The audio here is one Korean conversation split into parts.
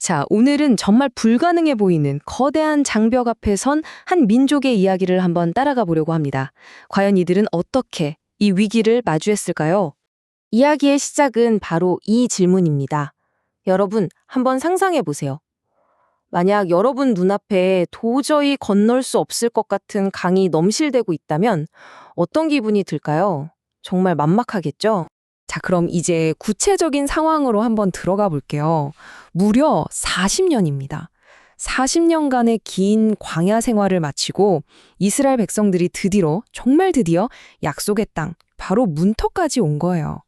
자, 오늘은 정말 불가능해 보이는 거대한 장벽 앞에 선 한 민족의 이야기를 한번 따라가 보려고 합니다. 과연 이들은 어떻게 이 위기를 마주했을까요? 이야기의 시작은 바로 이 질문입니다. 여러분, 한번 상상해 보세요. 만약 여러분 눈앞에 도저히 건널 수 없을 것 같은 강이 넘실대고 있다면 어떤 기분이 들까요? 정말 막막하겠죠? 자, 그럼 이제 구체적인 상황으로 한번 들어가 볼게요. 무려 40년입니다. 40년간의 긴 광야 생활을 마치고 이스라엘 백성들이 정말 드디어 약속의 땅, 바로 문턱까지 온 거예요.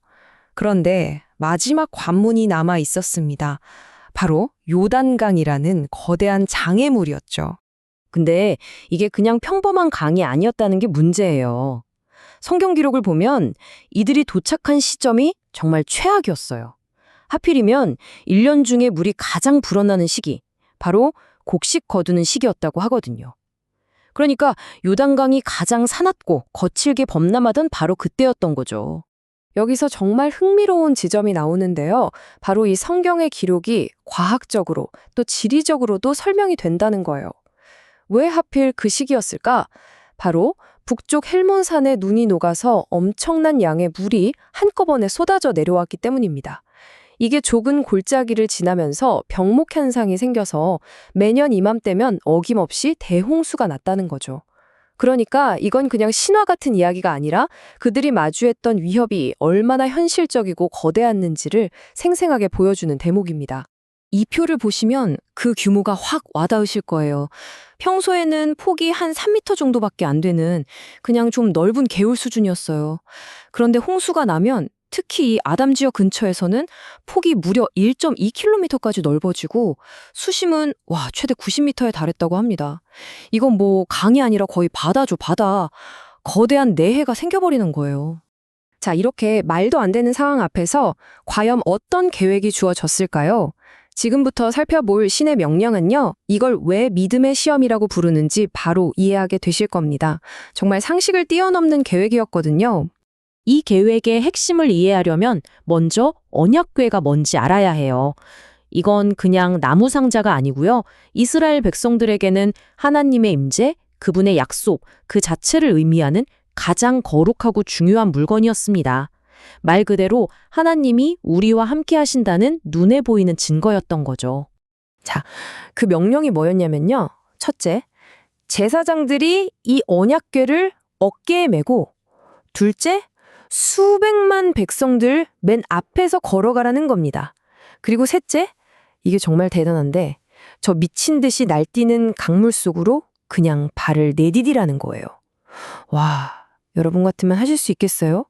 그런데 마지막 관문이 남아 있었습니다. 바로 요단강이라는 거대한 장애물이었죠. 근데 이게 그냥 평범한 강이 아니었다는 게 문제예요. 성경 기록을 보면 이들이 도착한 시점이 정말 최악이었어요. 하필이면 1년 중에 물이 가장 불어나는 시기, 바로 곡식 거두는 시기였다고 하거든요. 그러니까 요단강이 가장 사납고 거칠게 범람하던 바로 그때였던 거죠. 여기서 정말 흥미로운 지점이 나오는데요. 바로 이 성경의 기록이 과학적으로 또 지리적으로도 설명이 된다는 거예요. 왜 하필 그 시기였을까? 바로 북쪽 헬몬산에 눈이 녹아서 엄청난 양의 물이 한꺼번에 쏟아져 내려왔기 때문입니다. 이게 좁은 골짜기를 지나면서 병목 현상이 생겨서 매년 이맘때면 어김없이 대홍수가 났다는 거죠. 그러니까 이건 그냥 신화 같은 이야기가 아니라 그들이 마주했던 위협이 얼마나 현실적이고 거대했는지를 생생하게 보여주는 대목입니다. 이 표를 보시면 그 규모가 확 와닿으실 거예요. 평소에는 폭이 한 3m 정도밖에 안 되는 그냥 좀 넓은 개울 수준이었어요. 그런데 홍수가 나면 특히 이 아담 지역 근처에서는 폭이 무려 1.2km까지 넓어지고 수심은 최대 90m에 달했다고 합니다. 이건 뭐 강이 아니라 거의 바다죠, 바다. 거대한 내해가 생겨버리는 거예요. 자, 이렇게 말도 안 되는 상황 앞에서 과연 어떤 계획이 주어졌을까요? 지금부터 살펴볼 신의 명령은요, 이걸 왜 믿음의 시험이라고 부르는지 바로 이해하게 되실 겁니다. 정말 상식을 뛰어넘는 계획이었거든요. 이 계획의 핵심을 이해하려면 먼저 언약궤가 뭔지 알아야 해요. 이건 그냥 나무 상자가 아니고요. 이스라엘 백성들에게는 하나님의 임재, 그분의 약속, 그 자체를 의미하는 가장 거룩하고 중요한 물건이었습니다. 말 그대로 하나님이 우리와 함께 하신다는 눈에 보이는 증거였던 거죠. 자, 그 명령이 뭐였냐면요. 첫째, 제사장들이 이 언약궤를 어깨에 메고, 둘째, 수백만 백성들 맨 앞에서 걸어가라는 겁니다. 그리고 셋째, 이게 정말 대단한데 저 미친 듯이 날뛰는 강물 속으로 그냥 발을 내디디라는 거예요. 와, 여러분 같으면 하실 수 있겠어요?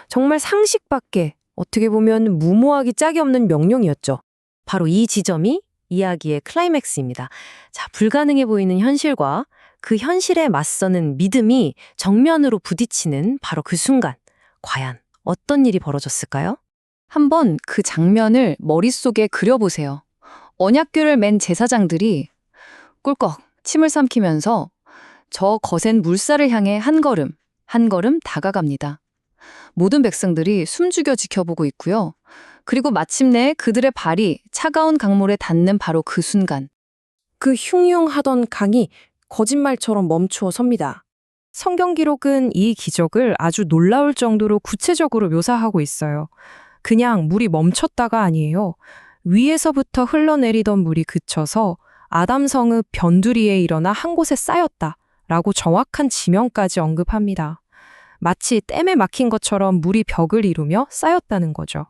정말 상식 밖에 어떻게 보면 무모하기 짝이 없는 명령이었죠. 바로 이 지점이 이야기의 클라이맥스입니다. 자, 불가능해 보이는 현실과 그 현실에 맞서는 믿음이 정면으로 부딪히는 바로 그 순간. 과연 어떤 일이 벌어졌을까요? 한번 그 장면을 머릿속에 그려보세요. 언약궤를 맨 제사장들이 꿀꺽 침을 삼키면서 저 거센 물살을 향해 한 걸음, 한 걸음 다가갑니다. 모든 백성들이 숨죽여 지켜보고 있고요. 그리고 마침내 그들의 발이 차가운 강물에 닿는 바로 그 순간. 그 흉흉하던 강이 거짓말처럼 멈추어 섭니다. 성경 기록은 이 기적을 아주 놀라울 정도로 구체적으로 묘사하고 있어요. 그냥 물이 멈췄다가 아니에요. 위에서부터 흘러내리던 물이 그쳐서 아담 성읍 변두리에 일어나 한 곳에 쌓였다라고 정확한 지명까지 언급합니다. 마치 댐에 막힌 것처럼 물이 벽을 이루며 쌓였다는 거죠.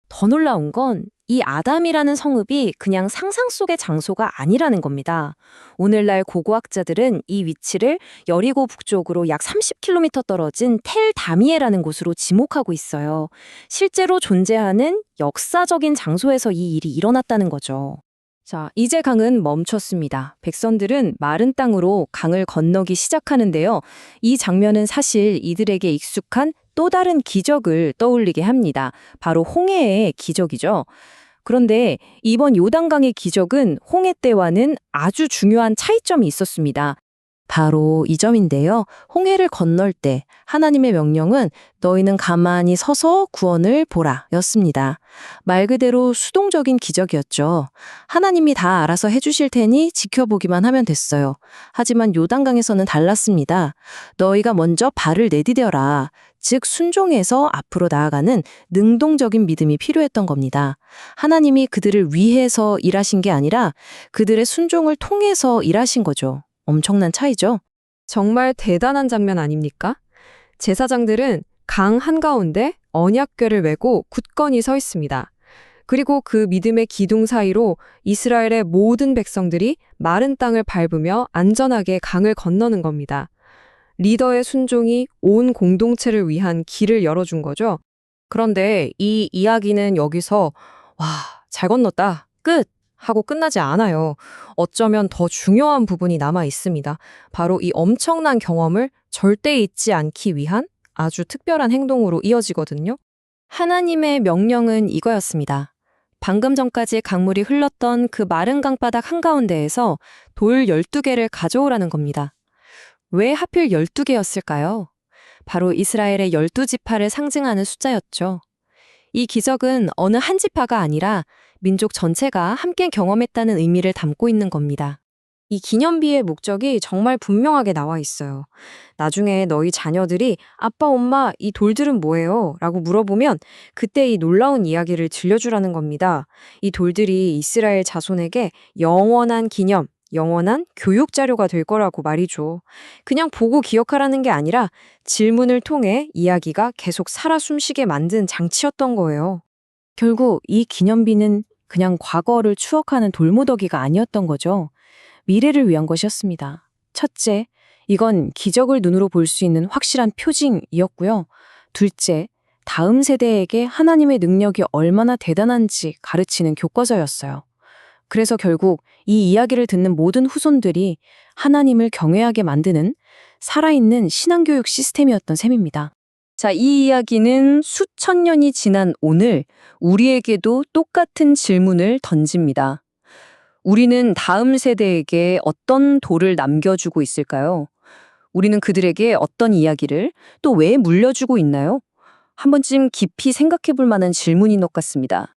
더 놀라운 건 이 아담이라는 성읍이 그냥 상상 속의 장소가 아니라는 겁니다. 오늘날 고고학자들은 이 위치를 여리고 북쪽으로 약 30km 떨어진 텔 다미에라는 곳으로 지목하고 있어요. 실제로 존재하는 역사적인 장소에서 이 일이 일어났다는 거죠. 자, 이제 강은 멈췄습니다. 백성들은 마른 땅으로 강을 건너기 시작하는데요. 이 장면은 사실 이들에게 익숙한 또 다른 기적을 떠올리게 합니다. 바로 홍해의 기적이죠. 그런데 이번 요단강의 기적은 홍해 때와는 아주 중요한 차이점이 있었습니다. 바로 이 점인데요. 홍해를 건널 때 하나님의 명령은 너희는 가만히 서서 구원을 보라 였습니다. 말 그대로 수동적인 기적이었죠. 하나님이 다 알아서 해주실 테니 지켜보기만 하면 됐어요. 하지만 요단강에서는 달랐습니다. 너희가 먼저 발을 내디뎌라. 즉 순종해서 앞으로 나아가는 능동적인 믿음이 필요했던 겁니다. 하나님이 그들을 위해서 일하신 게 아니라 그들의 순종을 통해서 일하신 거죠. 엄청난 차이죠. 정말 대단한 장면 아닙니까? 제사장들은 강 한가운데 언약궤를 메고 굳건히 서 있습니다. 그리고 그 믿음의 기둥 사이로 이스라엘의 모든 백성들이 마른 땅을 밟으며 안전하게 강을 건너는 겁니다. 리더의 순종이 온 공동체를 위한 길을 열어준 거죠. 그런데 이 이야기는 여기서 와, 잘 건넜다. 끝! 하고 끝나지 않아요. 어쩌면 더 중요한 부분이 남아 있습니다. 바로 이 엄청난 경험을 절대 잊지 않기 위한 아주 특별한 행동으로 이어지거든요. 하나님의 명령은 이거였습니다. 방금 전까지 강물이 흘렀던 그 마른 강바닥 한가운데에서 돌 12개를 가져오라는 겁니다. 왜 하필 12개였을까요? 바로 이스라엘의 12지파를 상징하는 숫자였죠. 이 기적은 어느 한 지파가 아니라 민족 전체가 함께 경험했다는 의미를 담고 있는 겁니다. 이 기념비의 목적이 정말 분명하게 나와 있어요. 나중에 너희 자녀들이 아빠, 엄마, 이 돌들은 뭐예요? 라고 물어보면 그때 이 놀라운 이야기를 들려주라는 겁니다. 이 돌들이 이스라엘 자손에게 영원한 기념, 영원한 교육 자료가 될 거라고 말이죠. 그냥 보고 기억하라는 게 아니라 질문을 통해 이야기가 계속 살아 숨쉬게 만든 장치였던 거예요. 결국 이 기념비는 그냥 과거를 추억하는 돌무더기가 아니었던 거죠. 미래를 위한 것이었습니다. 첫째, 이건 기적을 눈으로 볼 수 있는 확실한 표징이었고요. 둘째, 다음 세대에게 하나님의 능력이 얼마나 대단한지 가르치는 교과서였어요. 그래서 결국 이 이야기를 듣는 모든 후손들이 하나님을 경외하게 만드는 살아있는 신앙교육 시스템이었던 셈입니다. 자, 이 이야기는 수천 년이 지난 오늘 우리에게도 똑같은 질문을 던집니다. 우리는 다음 세대에게 어떤 돌을 남겨주고 있을까요? 우리는 그들에게 어떤 이야기를 또 왜 물려주고 있나요? 한 번쯤 깊이 생각해 볼 만한 질문인 것 같습니다.